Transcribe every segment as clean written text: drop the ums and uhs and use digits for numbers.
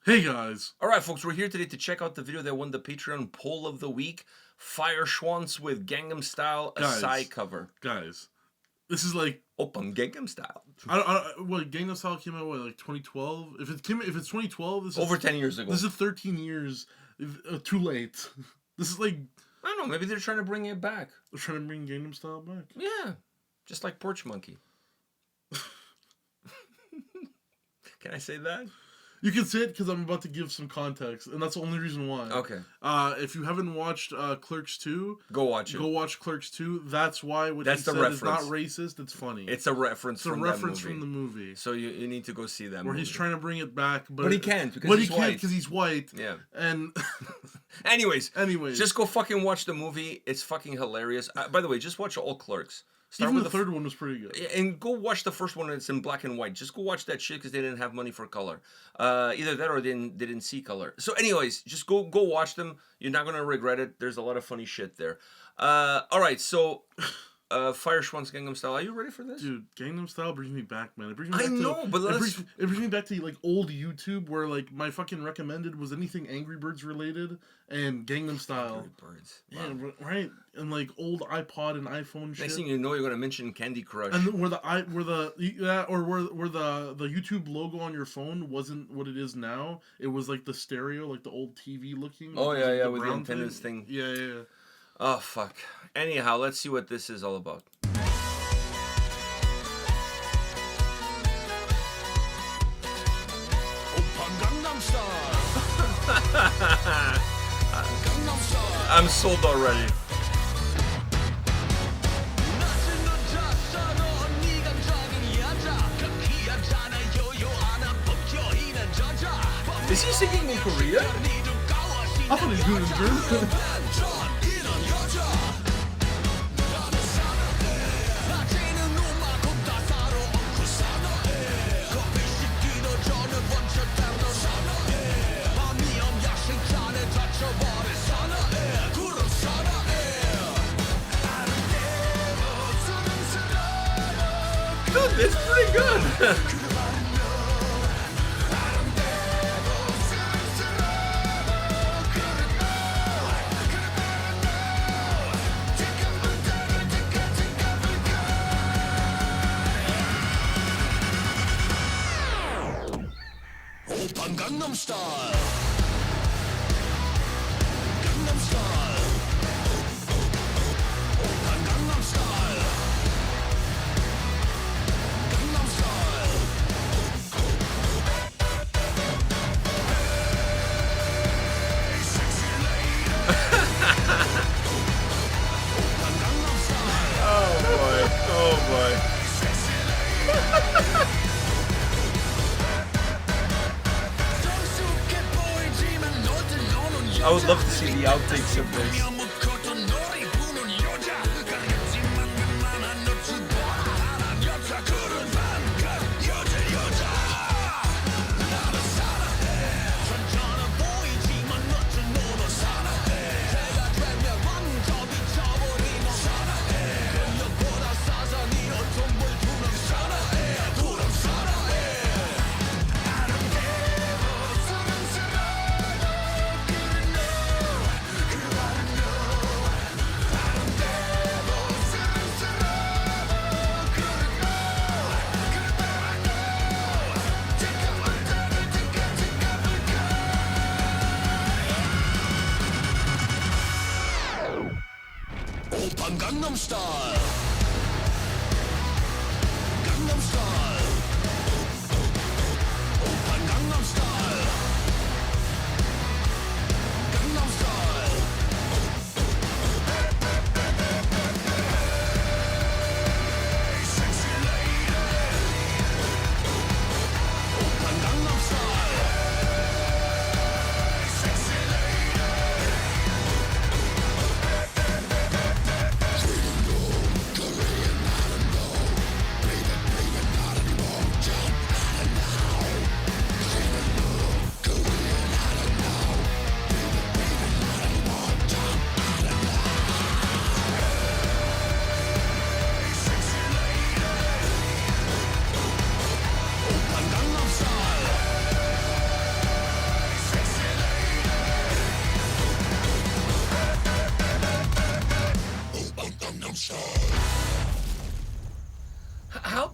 Hey guys. Alright folks, we're here today to check out the video that won the Patreon poll of the week. Feuerschwanz with Gangnam Style, a side cover. Guys, this is like Open Gangnam Style. What Gangnam Style came out like 2012? If it's 2012, this is over 10 years ago. This is 13 years too late. This is like, I don't know, maybe they're trying to bring it back. They're trying to bring Gangnam Style back. Yeah, just like Porch Monkey. Can I say that? You can say it because I'm about to give some context, and that's the only reason why. Okay. If you haven't watched Clerks 2, go watch it. Go watch Clerks 2. That's why what that's he the said reference. is not racist. It's funny. It's a reference. It's a reference from the movie. So you need to go see that. Where movie. he's trying to bring it back, but he can't because he's white. Yeah. And anyways, anyways, just go fucking watch the movie. It's fucking hilarious. By the way, just watch all Clerks. Even the third one was pretty good. And go watch the first one. It's in black and white. Just go watch that shit because they didn't have money for color. Either that or they didn't see color. So anyways, just go watch them. You're not going to regret it. There's a lot of funny shit there. All right, so Feuerschwanz Gangnam Style. Are you ready for this? Dude, Gangnam Style brings me back, man. It brings me back it brings me back to like old YouTube where like my fucking recommended was anything Angry Birds related and Gangnam Style. Angry Birds. Wow. Yeah, right. And like old iPod and iPhone shit. Next thing you know, you're gonna mention Candy Crush. And where the YouTube logo on your phone wasn't what it is now. It was like the stereo, like the old TV looking. Oh yeah, like yeah, with the antennas thing. Yeah, yeah. Oh fuck. Anyhow, let's see what this is all about. I'm sold already. Is he singing in Korea? I thought he was doing it in German. Dude, it's pretty good. Gangnam Style. Gangnam Style. Gangnam Style. Gangnam Style. Hey, sexy lady. Gangnam Style. Oh boy. Oh boy. I would love to see the outtakes of this. Gangnam Style. Gangnam Style. Gangnam Style. Gangnam Style. Hey, sexy lady. Gangnam Style. Hey, sexy lady.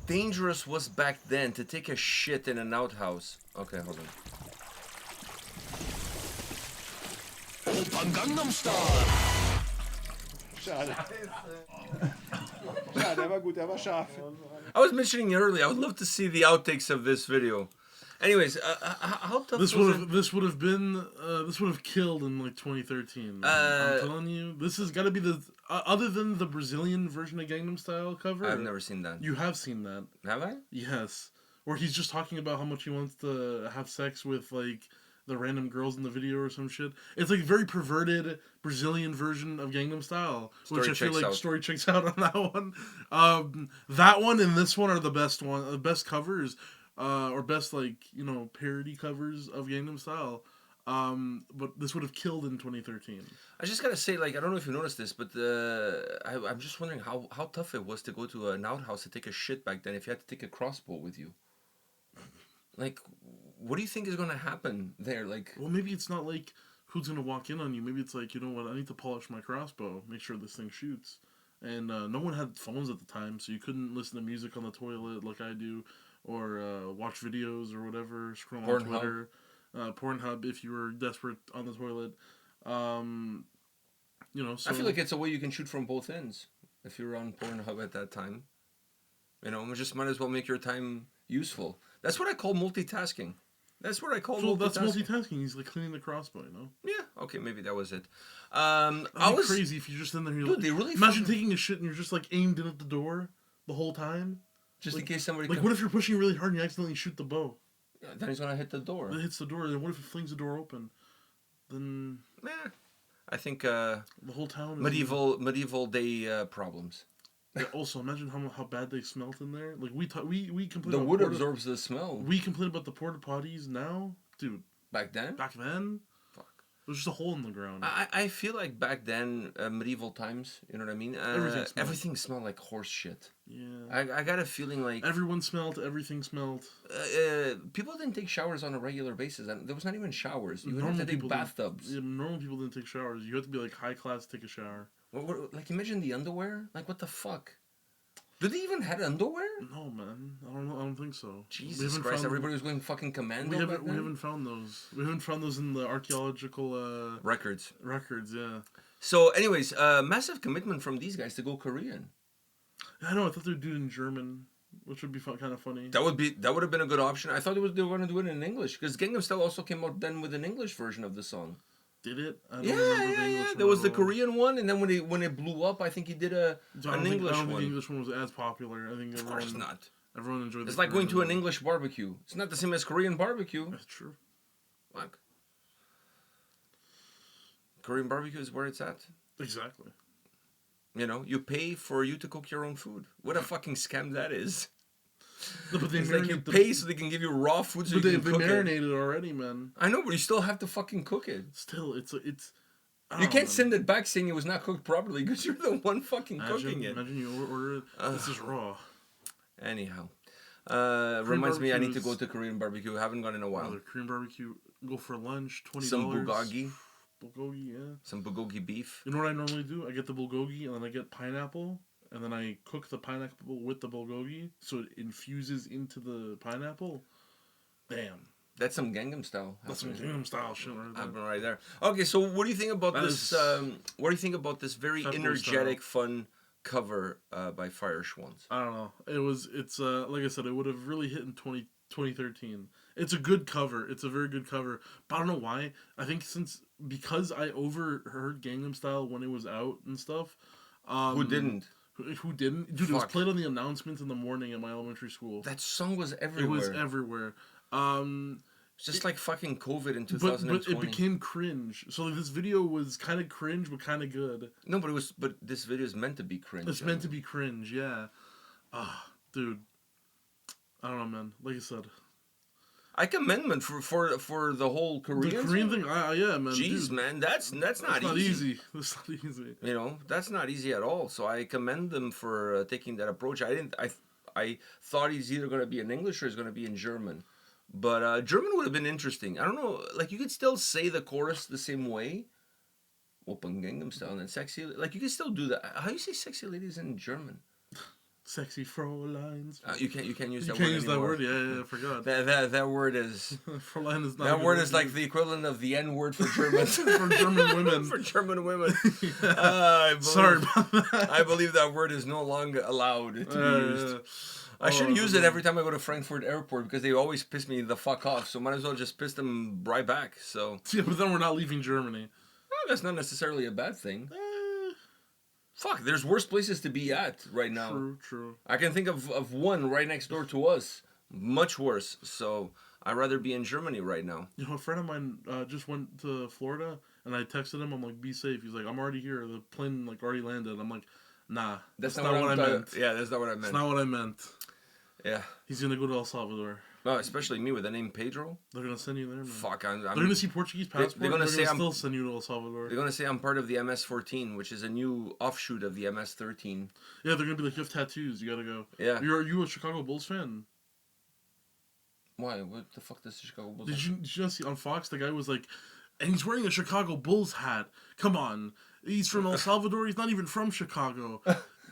dangerous was back then to take a shit in an outhouse. Okay, hold on. Open Gangnam Style. Schade. Schade, der war gut, der war scharf. I was mentioning earlier, I would love to see the outtakes of this video. Anyways, how tough This was would have killed in like 2013. I'm telling you, this has got to be the other than the Brazilian version of Gangnam Style cover. I've never seen that. You have seen that, Have I? yes? Where he's just talking about how much he wants to have sex with like the random girls in the video or some shit. It's like very perverted Brazilian version of Gangnam Style, which I feel like story checks out on that one. That one and this one are the best covers, or best parody covers of Gangnam Style. But this would have killed in 2013. I just gotta say, like, I don't know if you noticed this, but I'm just wondering how tough it was to go to an outhouse to take a shit back then if you had to take a crossbow with you. Like, what do you think is gonna happen there? Like, well, maybe it's not like who's gonna walk in on you. Maybe it's like, you know what, I need to polish my crossbow, make sure this thing shoots. And no one had phones at the time, so you couldn't listen to music on the toilet like I do, or watch videos or whatever, scroll on Twitter. Pornhub if you were desperate on the toilet. So I feel like it's a way you can shoot from both ends if you're on Pornhub at that time. Just might as well make your time useful. That's what I call multitasking. That's what I call multitasking. That's multitasking. He's like cleaning the crossbow, Yeah, okay, maybe that was it. I was crazy if you're just in there. Dude, they really imagine taking a shit and you're just like aimed in at the door the whole time. Just like, in case somebody what if you're pushing really hard and you accidentally shoot the bow? Yeah, then he's gonna hit the door. It hits the door. Then what if it flings the door open? Then I think the whole town. Medieval day problems. Yeah, also, imagine how bad they smelt in there. Like we complained. The wood absorbs the smell. We complain about the porta potties now, dude. Back then. Fuck. It was just a hole in the ground. I feel like back then, medieval times. You know what I mean? Everything smelled like horse shit. Yeah. I got a feeling like everyone smelled. Everything smelled. People didn't take showers on a regular basis. There was not even showers. You had to take bathtubs. Normal people didn't take showers. You had to be like high class to take a shower. Like, imagine the underwear. Like, what the fuck? Did they even had underwear? No, man. I don't think so. Jesus Christ! Everybody was going fucking commando. We haven't found those. We haven't found those in the archaeological records. Records, yeah. So, anyways, massive commitment from these guys to go Korean. I know. I thought they'd do it in German, which would be kind of funny. That would have been a good option. I thought they were going to do it in English because Gangnam Style also came out then with an English version of the song. Did it? Yeah. There was the Korean one, and then when it blew up, I think he did an English one. I don't think the English one was as popular. I think of course not. Everyone enjoyed it. It's like going to an English barbecue. It's not the same as Korean barbecue. That's true. Fuck. Korean barbecue is where it's at. Exactly. You pay for you to cook your own food. What a fucking scam that is. No, but it's like you pay so they can give you raw food so you can cook it. They marinated already, man. I know, but you still have to fucking cook it. Still, it's. You can't send it back saying it was not cooked properly because you're the one fucking cooking it. Imagine you order it. This is raw. Anyhow, reminds me I need to go to Korean barbecue. I haven't gone in a while. Korean barbecue. Go for lunch. $20. Some bulgogi. Bulgogi, yeah. Some bulgogi beef. You know what I normally do? I get the bulgogi and then I get pineapple. And then I cook the pineapple with the bulgogi, so it infuses into the pineapple. Damn. That's some Gangnam Style. That's some Gangnam Style shit right there. Okay, so what do you think about this? What do you think about this very energetic, fun cover by Feuerschwanz? I don't know. It's like I said, it would have really hit in 2013. It's a good cover. It's a very good cover. But I don't know why. I think because I overheard Gangnam Style when it was out and stuff. Who didn't? Who didn't? Dude, It was played on the announcements in the morning at my elementary school. That song was everywhere. It was everywhere. It's just like fucking COVID in 2020. But it became cringe. So like, this video was kind of cringe, but kind of good. No, but this video is meant to be cringe. It's meant to be cringe, yeah. Dude. I don't know, man. Like I said. I commend him for the whole Korean The Korean thing, yeah, man. Jeez, dude. Man, that's not easy. That's not easy. That's not easy at all. So I commend them for taking that approach. I thought he's either going to be in English or he's going to be in German. But German would have been interesting. I don't know. Like, you could still say the chorus the same way. Open Gangnam Style and sexy. Like, you can still do that. How do you say sexy ladies in German? Sexy Fräuleins. You can't use that word. You can't use that word. Yeah, I forgot. That word is. Fräulein is not. That word is like the equivalent of the N word for Germans. for German women. For German women. Sorry about that. I believe that word is no longer allowed to be used. I should use it every time I go to Frankfurt Airport because they always piss me the fuck off. So might as well just piss them right back. So. Yeah, but then we're not leaving Germany. Well, that's not necessarily a bad thing. Fuck, there's worse places to be at right now. True. I can think of one right next door to us. Much worse. So I'd rather be in Germany right now. You know, a friend of mine just went to Florida, and I texted him. I'm like, "Be safe." He's like, "I'm already here. The plane like already landed." I'm like, "Nah, that's not what I meant." Yeah, that's not what I meant. That's not what I meant. Yeah. He's gonna go to El Salvador. Well, especially me with the name Pedro. They're gonna send you there, man. Fuck, they're gonna see Portuguese passport. They're gonna say still send you to El Salvador. They're gonna say I'm part of the MS-14, which is a new offshoot of the MS-13. Yeah, they're gonna be like, "You have tattoos. You gotta go." Yeah. Are you a Chicago Bulls fan? Why? What the fuck does the Chicago Bulls? Did you not see on Fox? The guy was like, and he's wearing a Chicago Bulls hat. Come on, he's from El Salvador. He's not even from Chicago.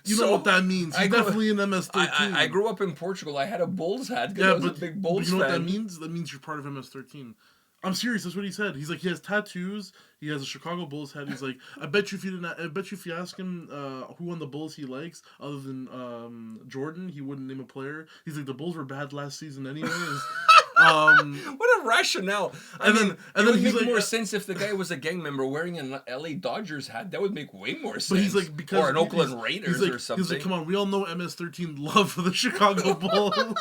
You know what that means. He's definitely an MS-13. I grew up in Portugal. I had a Bulls hat because I was a big Bulls fan. You know what that means? That means you're part of MS-13. I'm serious. That's what he said. He's like, he has tattoos. He has a Chicago Bulls hat. He's like, I bet you if you ask him who on the Bulls he likes, other than Jordan, he wouldn't name a player. He's like, the Bulls were bad last season anyways. What a rationale! It would make more sense if the guy was a gang member wearing an LA Dodgers hat. That would make way more sense. But he's like, because or an Oakland Raiders or something. He's like, come on, we all know MS-13 love for the Chicago Bulls.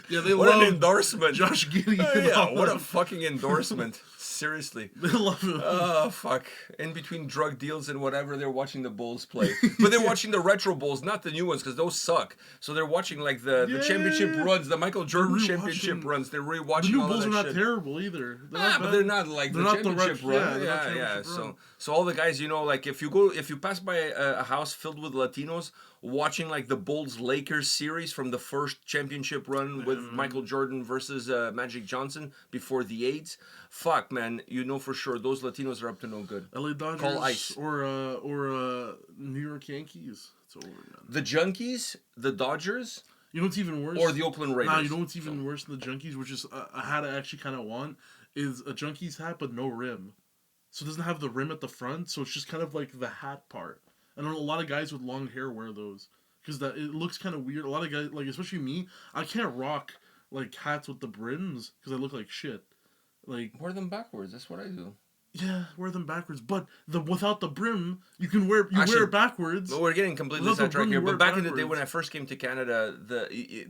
Yeah, they what love an endorsement, Josh Giddey. Yeah, what a fucking endorsement. Seriously. They love him. Oh, fuck. In between drug deals and whatever, they're watching the Bulls play. But they're watching the retro Bulls, not the new ones, because those suck. So they're watching, like, the championship runs, the Michael Jordan championship runs. They're rewatching all of that shit. The new Bulls are not terrible either. But they're not, like, the championship run. Yeah. So all the guys, you know, like, if you pass by a house filled with Latinos, watching, like, the Bulls-Lakers series from the first championship run with Michael Jordan versus Magic Johnson before the AIDS, fuck, man, you know for sure those Latinos are up to no good. LA Dodgers Call ICE. or New York Yankees. It's over, man. The Junkies, the Dodgers. You know what's even worse? Or the Oakland Raiders. Nah, you know what's even worse than the Junkies, which is a hat I actually kind of want, is a Junkies hat but no rim. So it doesn't have the rim at the front, so it's just kind of like the hat part. And a lot of guys with long hair wear those because it looks kind of weird. A lot of guys, like especially me, I can't rock like hats with the brims because I look like shit. Like wear them backwards. That's what I do. Yeah, wear them backwards. But without the brim, you can wear wear it backwards. But we're getting completely sidetracked here. But back in the day when I first came to Canada,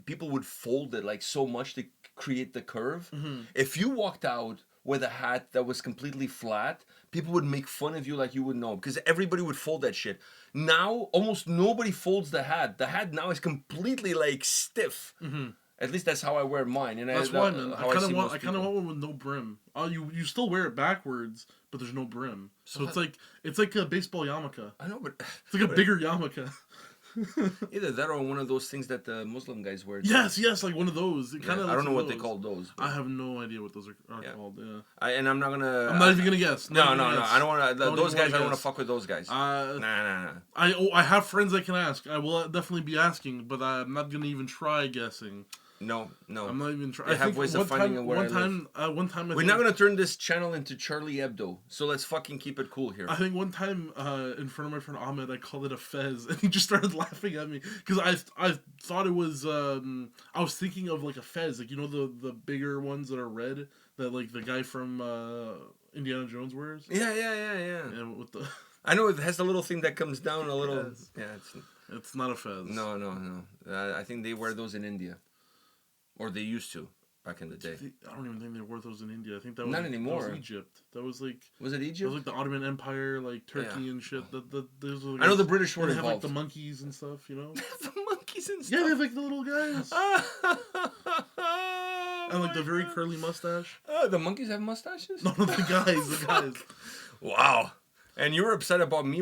people would fold it like so much to create the curve. Mm-hmm. If you walked out with a hat that was completely flat, people would make fun of you like you would know because everybody would fold that shit. Now, almost nobody folds the hat. The hat now is completely like stiff. Mm-hmm. At least that's how I wear mine. And that's why, man. I kind of want one with no brim. You still wear it backwards, but there's no brim. So it's like a baseball yarmulke. I know, but it's like a bigger yarmulke. Either that or one of those things that the Muslim guys wear. Yes, like one of those. It I don't know what they call those. I have no idea what those are called. Yeah. I'm not even gonna guess. No. I don't want to. Those guys, I don't want to fuck with those guys. Nah. I have friends I can ask. I will definitely be asking, but I'm not gonna even try guessing. No. I'm not even trying. I have ways of finding where I live. One time, we're not gonna turn this channel into Charlie Hebdo, so let's fucking keep it cool here. I think one time, in front of my friend Ahmed, I called it a fez, and he just started laughing at me because I thought it was. I was thinking of like a fez, like you know the bigger ones that are red that like the guy from Indiana Jones wears. Yeah. And with the. I know it has the little thing that comes down a little. Yes. Yeah, it's not a fez. No. I think they wear those in India. Or they used to, back in the day. I don't even think they wore those in India. I think that was... Not anymore. That was Egypt. That was like... Was it Egypt? That was like the Ottoman Empire, like Turkey and shit. Those were I know the British were involved. They have like the monkeys and stuff, you know? The monkeys and stuff? Yeah, they have like the little guys. And like the very curly mustache. The monkeys have mustaches? No, the guys. Wow. And you were upset about me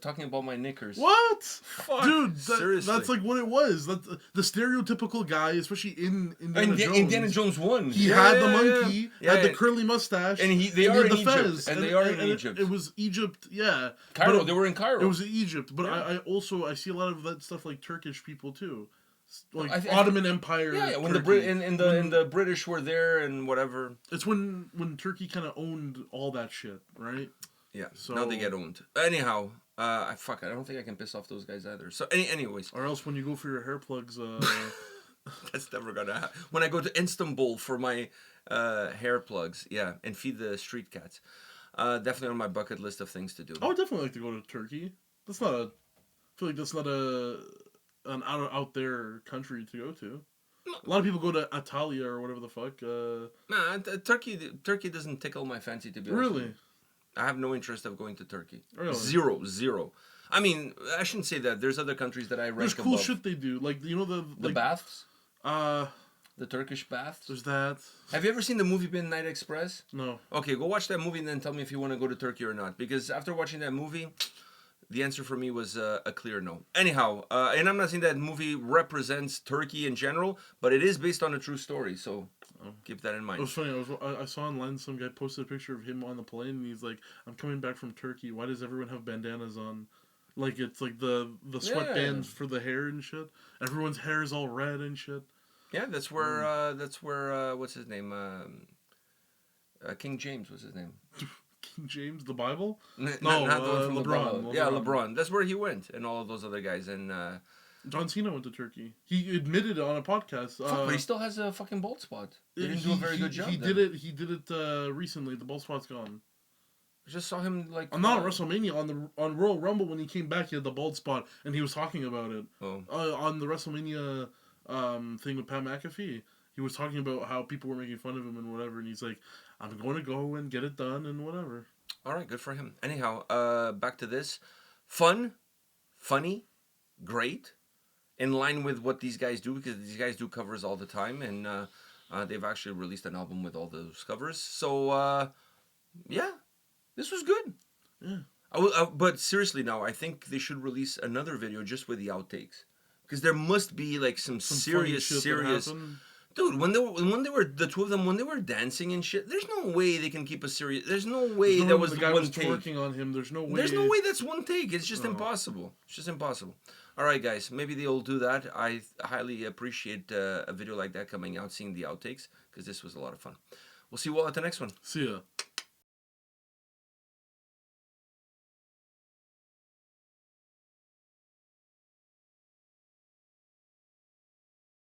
talking about my knickers. What? Fuck, Dude, seriously. that's like what it was. That's the stereotypical guy, especially in Indiana Jones. Indiana Jones 1. He had the monkey, had the curly mustache, and they are in the Egypt. fez, And they are in Egypt. It was Egypt, yeah. Cairo, they were in Cairo. It was Egypt, but Yeah. I see a lot of that stuff like Turkish people too. Like Ottoman Empire. Yeah, when Turkey. the British were there and whatever. It's when Turkey kind of owned all that shit, right? Yeah. So now they get owned. Anyhow, I don't think I can piss off those guys either. So anyways. Or else when you go for your hair plugs, that's never gonna happen. When I go to Istanbul for my hair plugs, yeah, and feed the street cats. Definitely on my bucket list of things to do. I would definitely like to go to Turkey. I feel like that's not an out there country to go to. A lot of people go to Italia or whatever the fuck. Nah, Turkey doesn't tickle my fancy, to be honest. Really? I have no interest of going to Turkey. Really? Zero. I mean, I shouldn't say that. There's other countries that I rank There's cool above. shit they do. Like, you know the baths? The Turkish baths? There's that. Have you ever seen the movie Midnight Express? No. Okay, go watch that movie and then tell me if you want to go to Turkey or not. Because after watching that movie, the answer for me was a clear no. Anyhow, and I'm not saying that movie represents Turkey in general, but it is based on a true story, so keep that in mind. It was funny. I saw online some guy posted a picture of him on the plane, and he's like, "I'm coming back from Turkey. Why does everyone have bandanas on? Like it's like the sweatbands for the hair and shit. Everyone's hair is all red and shit." Yeah, that's where what's his name? King James was his name. King James, the Bible? Not No, the one from LeBron. Yeah, LeBron. That's where he went, and all of those other guys. And John Cena went to Turkey. He admitted it on a podcast. fuck, but he still has a fucking bald spot. He didn't do a very good job. He did it recently. The bald spot's gone. I just saw him like Not on WrestleMania, on Royal Rumble when he came back, he had the bald spot, and he was talking about it. Oh. On the WrestleMania thing with Pat McAfee, he was talking about how people were making fun of him and whatever, and he's like, "I'm going to go and get it done and whatever." All right, good for him. Anyhow, back to this. Fun, funny, great, in line with what these guys do, because these guys do covers all the time, and they've actually released an album with all those covers. So yeah, this was good. Yeah. But seriously now, I think they should release another video just with the outtakes, because there must be like some serious. Dude, when they were the two of them, when they were dancing and shit, there's no way they can keep a serious. There's no way that was the guy one was take. twerking on him. There's no way. There's no way that's one take. It's just impossible. It's just impossible. All right, guys, maybe they'll do that. I highly appreciate a video like that coming out, seeing the outtakes, because this was a lot of fun. We'll see you all at the next one. See ya.